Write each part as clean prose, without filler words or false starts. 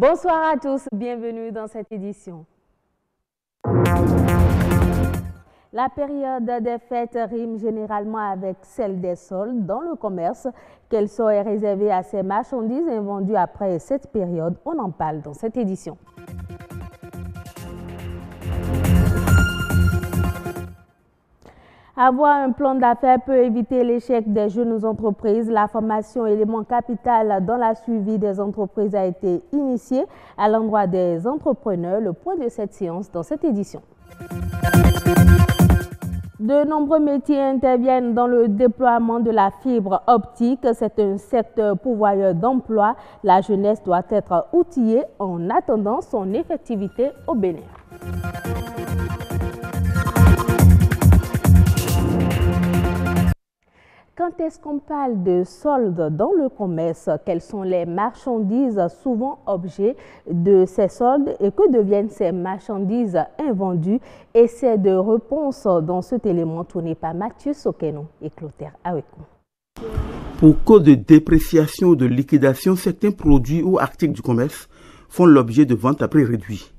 Bonsoir à tous, bienvenue dans cette édition. La période des fêtes rime généralement avec celle des soldes dans le commerce. Quel sort est réservé à ces marchandises invendues après cette période? On en parle dans cette édition. Avoir un plan d'affaires peut éviter l'échec des jeunes entreprises. La formation élément capital dans la suivi des entreprises a été initiée à l'endroit des entrepreneurs. Le point de cette séance dans cette édition. De nombreux métiers interviennent dans le déploiement de la fibre optique. C'est un secteur pourvoyeur d'emploi. La jeunesse doit être outillée en attendant son effectivité au Bénin. Quand est-ce qu'on parle de soldes dans le commerce? Quelles sont les marchandises souvent objets de ces soldes et que deviennent ces marchandises invendues? Essai de réponse dans cet élément tourné par Mathieu Sokeno et Clotaire Awekou. Pour cause de dépréciation ou de liquidation, certains produits ou articles du commerce font l'objet de ventes à prix réduit.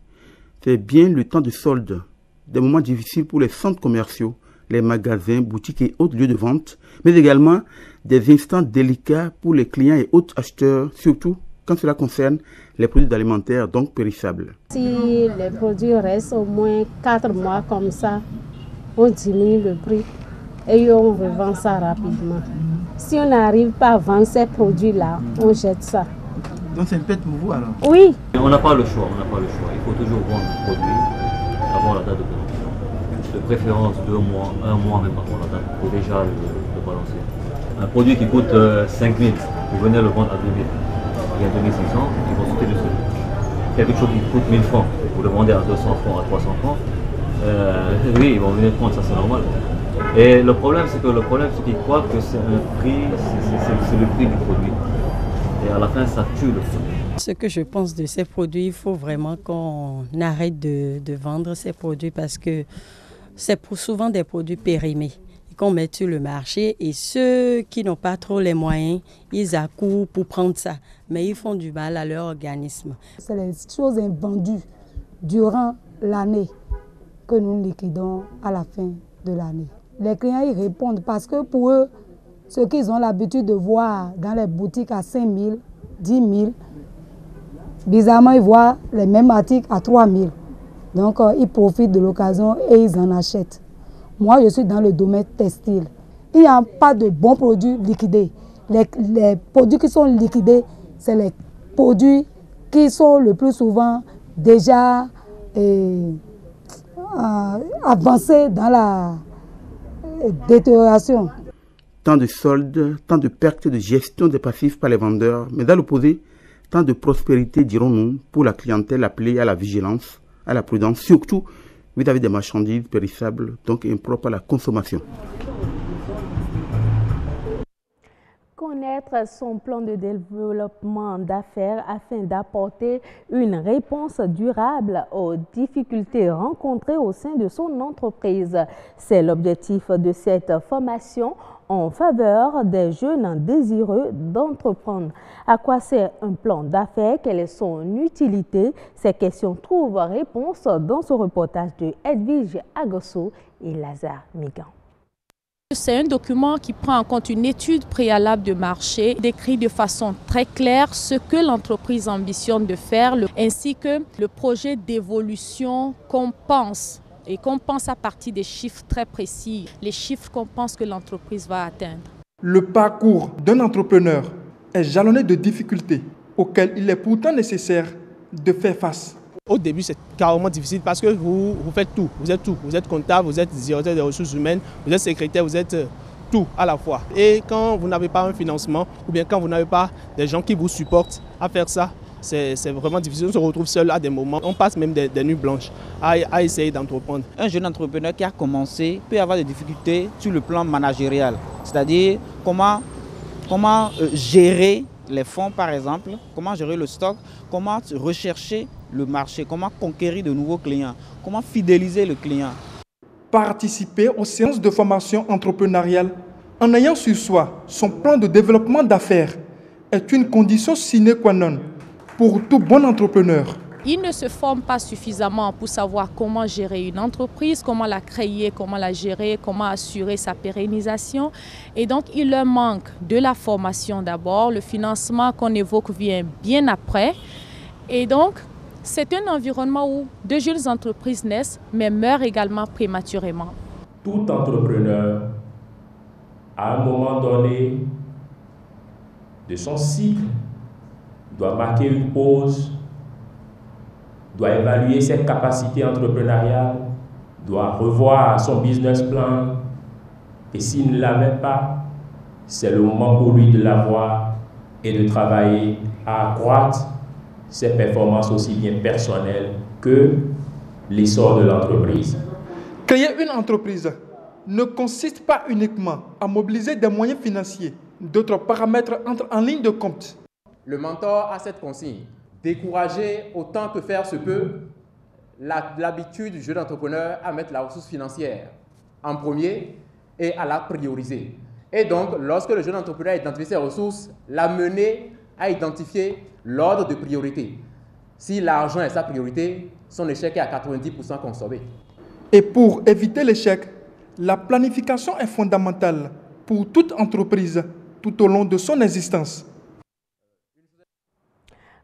C'est bien le temps de solde, des moments difficiles pour les centres commerciaux, les magasins, boutiques et autres lieux de vente, mais également des instants délicats pour les clients et autres acheteurs, surtout quand cela concerne les produits alimentaires, donc périssables. Si les produits restent au moins 4 mois comme ça, on diminue le prix et on revend ça rapidement. Si on n'arrive pas à vendre ces produits-là, on jette ça. Donc c'est une perte pour vous alors? Oui. On n'a pas le choix, Il faut toujours vendre le produit avant la date de paiement. De préférence 2 mois, 1 mois même avant la date, pour déjà le balancer. Un produit qui coûte 5 000, vous venez le vendre à 2 000, il y a 2 500, ils vont sauter dessus. Quelque chose qui coûte 1 000 francs, vous le vendez à 200 francs, à 300 francs, oui, ils vont venir prendre, ça c'est normal. Et le problème c'est qu'ils croient que c'est un prix, c'est le prix du produit. Et à la fin, ça tue le produit. Ce que je pense de ces produits, il faut vraiment qu'on arrête de vendre ces produits parce que c'est souvent des produits périmés qu'on met sur le marché et ceux qui n'ont pas trop les moyens, ils accourent pour prendre ça. Mais ils font du mal à leur organisme. C'est les choses invendues durant l'année que nous liquidons à la fin de l'année. Les clients y répondent parce que pour eux, ce qu'ils ont l'habitude de voir dans les boutiques à 5 000, 10 000, bizarrement ils voient les mêmes articles à 3 000. Donc, ils profitent de l'occasion et ils en achètent. Moi, je suis dans le domaine textile. Il n'y a pas de bons produits liquidés. Les produits qui sont liquidés, c'est les produits qui sont le plus souvent déjà avancés dans la détérioration. Tant de soldes, tant de pertes de gestion des passifs par les vendeurs, mais dans l'opposé, tant de prospérité, dirons-nous, pour la clientèle appelée à la vigilance, à la prudence, surtout vis-à-vis des marchandises périssables, donc impropres à la consommation. Connaître son plan de développement d'affaires afin d'apporter une réponse durable aux difficultés rencontrées au sein de son entreprise. C'est l'objectif de cette formation en faveur des jeunes désireux d'entreprendre. À quoi sert un plan d'affaires? Quelle est son utilité? Ces questions trouvent réponse dans ce reportage de Edwige Agosso et Lazare Migan. C'est un document qui prend en compte une étude préalable de marché, décrit de façon très claire ce que l'entreprise ambitionne de faire, ainsi que le projet d'évolution qu'on pense. Et qu'on pense à partir des chiffres très précis, les chiffres qu'on pense que l'entreprise va atteindre. Le parcours d'un entrepreneur est jalonné de difficultés auxquelles il est pourtant nécessaire de faire face. Au début, c'est carrément difficile parce que vous faites tout. Vous êtes tout. Vous êtes comptable, vous êtes directeur des ressources humaines, vous êtes secrétaire, vous êtes tout à la fois. Et quand vous n'avez pas un financement ou bien quand vous n'avez pas des gens qui vous supportent à faire ça, c'est vraiment difficile. On se retrouve seul à des moments. On passe même des nuits blanches à essayer d'entreprendre. Un jeune entrepreneur qui a commencé peut avoir des difficultés sur le plan managérial. C'est-à-dire comment gérer les fonds par exemple, comment gérer le stock, comment rechercher le marché, comment conquérir de nouveaux clients, comment fidéliser le client. Participer aux séances de formation entrepreneuriale en ayant sur soi son plan de développement d'affaires est une condition sine qua non pour tout bon entrepreneur. Ils ne se forment pas suffisamment pour savoir comment gérer une entreprise, comment la créer, comment la gérer, comment assurer sa pérennisation. Et donc, il leur manque de la formation d'abord. Le financement qu'on évoque vient bien après. Et donc, c'est un environnement où de jeunes entreprises naissent, mais meurent également prématurément. Tout entrepreneur, à un moment donné de son cycle, doit marquer une pause, doit évaluer ses capacités entrepreneuriales, doit revoir son business plan. Et s'il ne l'avait pas, c'est le moment pour lui de l'avoir et de travailler à accroître ses performances aussi bien personnelles que l'essor de l'entreprise. Créer une entreprise ne consiste pas uniquement à mobiliser des moyens financiers. D'autres paramètres entrent en ligne de compte. Le mentor a cette consigne: décourager autant que faire se peut l'habitude du jeune entrepreneur à mettre la ressource financière en premier et à la prioriser. Et donc, lorsque le jeune entrepreneur a identifié ses ressources, l'amener à identifier l'ordre de priorité. Si l'argent est sa priorité, son échec est à 90% consommé. Et pour éviter l'échec, la planification est fondamentale pour toute entreprise tout au long de son existence.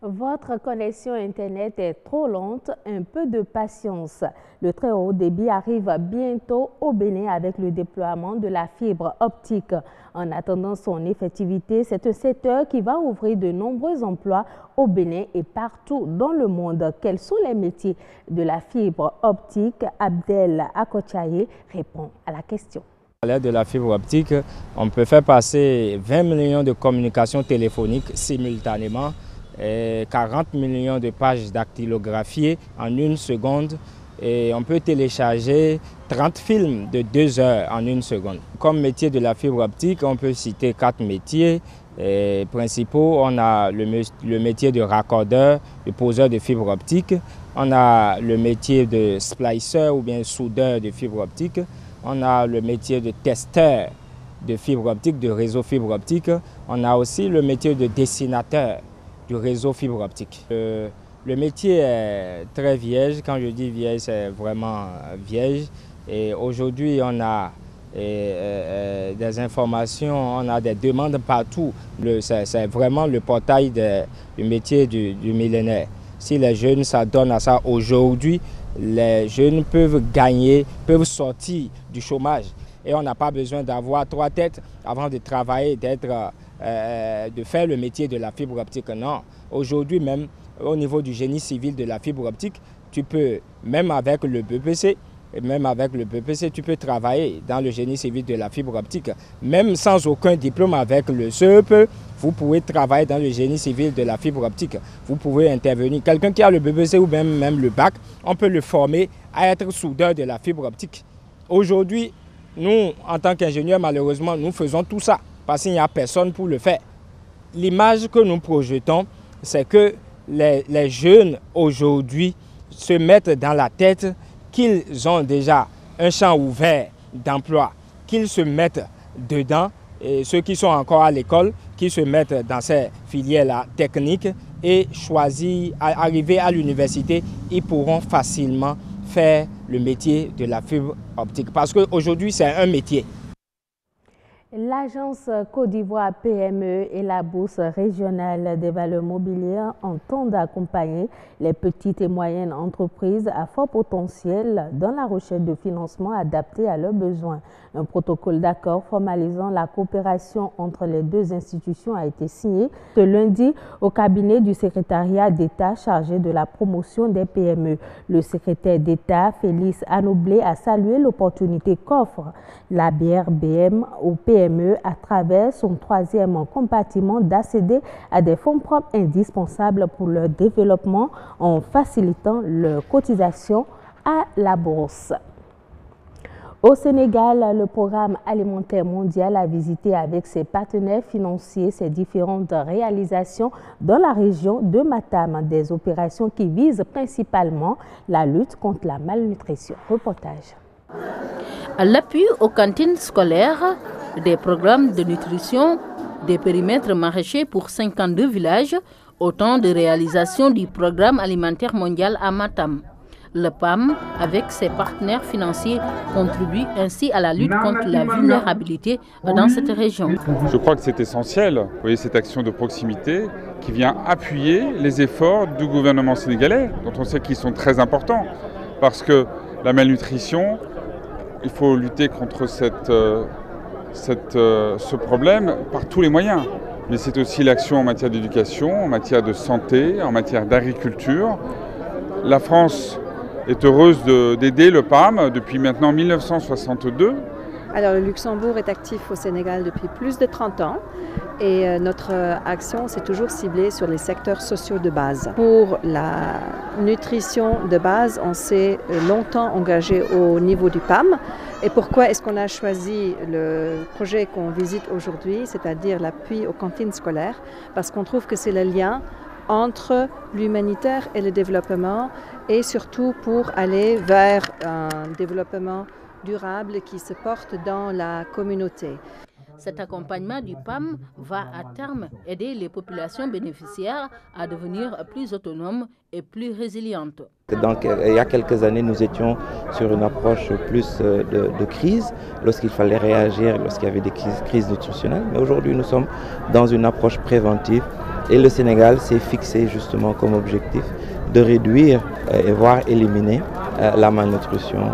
Votre connexion Internet est trop lente, un peu de patience. Le très haut débit arrive bientôt au Bénin avec le déploiement de la fibre optique. En attendant son effectivité, c'est un secteur qui va ouvrir de nombreux emplois au Bénin et partout dans le monde. Quels sont les métiers de la fibre optique? Abdel Akochaye répond à la question. À l'aide de la fibre optique, on peut faire passer 20 millions de communications téléphoniques simultanément, et 40 millions de pages dactylographiées en 1 seconde, et on peut télécharger 30 films de 2 heures en 1 seconde. Comme métier de la fibre optique, on peut citer 4 métiers principaux. On a le métier de raccordeur, de poseur de fibre optique. On a le métier de splicer ou bien soudeur de fibre optique. On a le métier de testeur de fibre optique, de réseau fibre optique. On a aussi le métier de dessinateur du réseau fibre optique. Le métier est très vierge. Quand je dis vierge, c'est vraiment vierge. Et aujourd'hui, on a des informations, on a des demandes partout. C'est vraiment le portail du métier du millénaire. Si les jeunes s'adonnent à ça aujourd'hui, les jeunes peuvent gagner, peuvent sortir du chômage. Et on n'a pas besoin d'avoir 3 têtes avant de travailler, de faire le métier de la fibre optique. Non, aujourd'hui même, au niveau du génie civil de la fibre optique, tu peux, même avec le BPC, tu peux travailler dans le génie civil de la fibre optique. Même sans aucun diplôme avec le CEP, vous pouvez travailler dans le génie civil de la fibre optique. Vous pouvez intervenir. Quelqu'un qui a le BPC ou même le bac, on peut le former à être soudeur de la fibre optique. Aujourd'hui, nous, en tant qu'ingénieurs, malheureusement, nous faisons tout ça parce qu'il n'y a personne pour le faire. L'image que nous projetons, c'est que les jeunes aujourd'hui se mettent dans la tête qu'ils ont déjà un champ ouvert d'emploi, qu'ils se mettent dedans, et ceux qui sont encore à l'école, qui se mettent dans ces filières-là techniques et choisir, arriver à l'université, ils pourront facilement faire le métier de la fibre optique. Parce qu'aujourd'hui, c'est un métier. L'agence Côte d'Ivoire PME et la Bourse régionale des valeurs mobilières entendent accompagner les petites et moyennes entreprises à fort potentiel dans la recherche de financement adapté à leurs besoins. Un protocole d'accord formalisant la coopération entre les deux institutions a été signé ce lundi au cabinet du secrétariat d'État chargé de la promotion des PME. Le secrétaire d'État, Félix Anoblé, a salué l'opportunité qu'offre la BRBM aux PME à travers son 3e compartiment d'accéder à des fonds propres indispensables pour leur développement en facilitant leur cotisation à la bourse. Au Sénégal, le programme alimentaire mondial a visité avec ses partenaires financiers ses différentes réalisations dans la région de Matam, des opérations qui visent principalement la lutte contre la malnutrition. Reportage. À l'appui aux cantines scolaires, des programmes de nutrition, des périmètres maraîchers pour 52 villages, Autant de réalisations du programme alimentaire mondial à Matam. Le PAM, avec ses partenaires financiers, contribue ainsi à la lutte contre la vulnérabilité dans cette région. Je crois que c'est essentiel, vous voyez, cette action de proximité qui vient appuyer les efforts du gouvernement sénégalais, dont on sait qu'ils sont très importants. Parce que la malnutrition, il faut lutter contre ce problème par tous les moyens. Mais c'est aussi l'action en matière d'éducation, en matière de santé, en matière d'agriculture. La France est heureuse d'aider le PAM depuis maintenant 1962. Alors, le Luxembourg est actif au Sénégal depuis plus de 30 ans et notre action s'est toujours ciblée sur les secteurs sociaux de base. Pour la nutrition de base, on s'est longtemps engagé au niveau du PAM. Et pourquoi est-ce qu'on a choisi le projet qu'on visite aujourd'hui, c'est-à-dire l'appui aux cantines scolaires? Parce qu'on trouve que c'est le lien entre l'humanitaire et le développement et surtout pour aller vers un développement durable qui se porte dans la communauté. Cet accompagnement du PAM va à terme aider les populations bénéficiaires à devenir plus autonomes et plus résilientes. Donc, il y a quelques années, nous étions sur une approche plus de crise, lorsqu'il fallait réagir, lorsqu'il y avait des crises nutritionnelles. Mais aujourd'hui, nous sommes dans une approche préventive et le Sénégal s'est fixé justement comme objectif de réduire et voire éliminer la malnutrition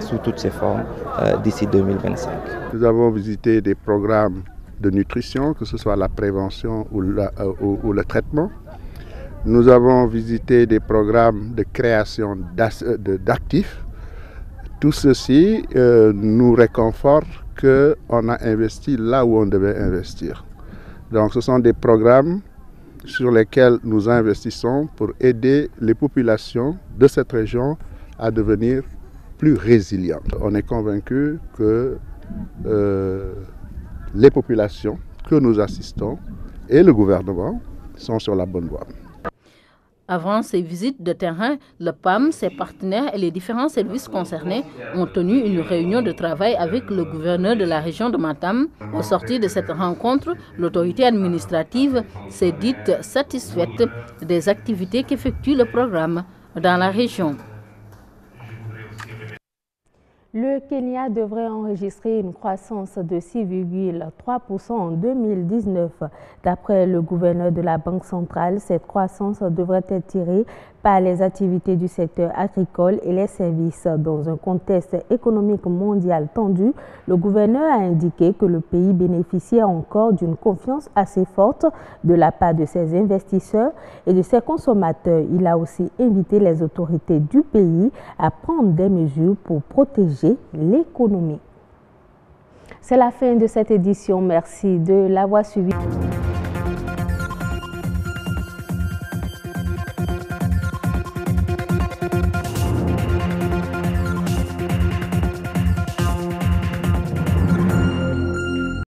sous toutes ses formes d'ici 2025. Nous avons visité des programmes de nutrition, que ce soit la prévention ou le traitement. Nous avons visité des programmes de création d'actifs. Tout ceci nous réconforte qu'on a investi là où on devait investir. Donc ce sont des programmes sur lesquels nous investissons pour aider les populations de cette région à devenir plus résilientes. On est convaincu que les populations que nous assistons et le gouvernement sont sur la bonne voie. Avant ces visites de terrain, le PAM, ses partenaires et les différents services concernés ont tenu une réunion de travail avec le gouverneur de la région de Matam. Au sortir de cette rencontre, l'autorité administrative s'est dite satisfaite des activités qu'effectue le programme dans la région. Le Kenya devrait enregistrer une croissance de 6,3% en 2019. D'après le gouverneur de la Banque centrale, cette croissance devrait être tirée par les activités du secteur agricole et les services. Dans un contexte économique mondial tendu, le gouverneur a indiqué que le pays bénéficiait encore d'une confiance assez forte de la part de ses investisseurs et de ses consommateurs. Il a aussi invité les autorités du pays à prendre des mesures pour protéger l'économie. C'est la fin de cette édition. Merci de l'avoir suivi.